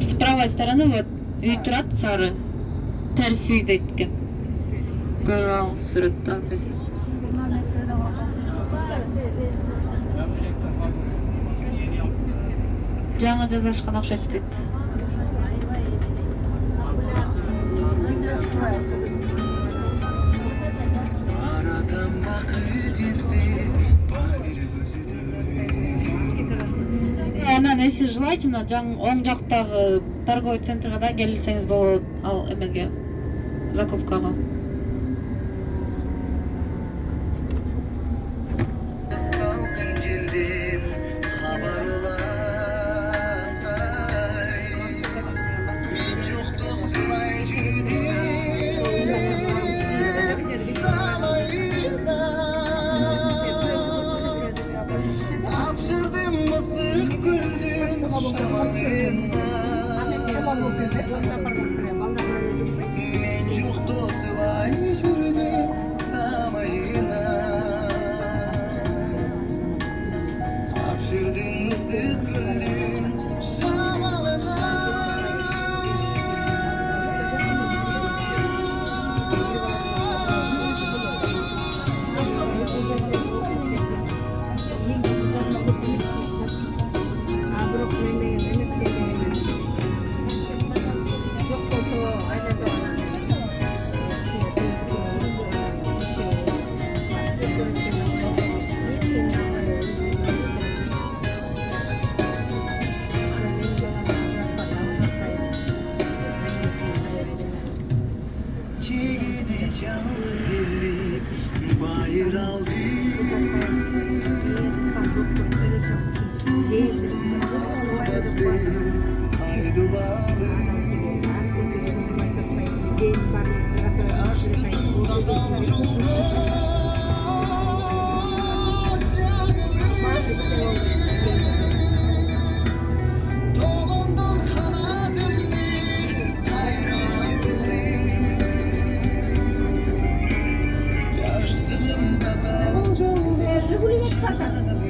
С правой стороны вот үй турат сары. Терс үй дейт экен. Көрүп алыңыз сүрөттө биз. Жаңы жазашкан окшойт дейт. Анан эси желаете мына оң жактагы торговый центрга да келсеңиз болот, ал эмеге закупкага. Men жокто сылай жүрдүм самайына. Тапшырдым ысык күндүн шамалына. Çekidi yalnız gelip bayır aldı. Tuzun sodadı kaydı bağlı. Açtım dadam yolda. Dolandan kanadımdı kayrıldı. Yaştığım dadam yolda.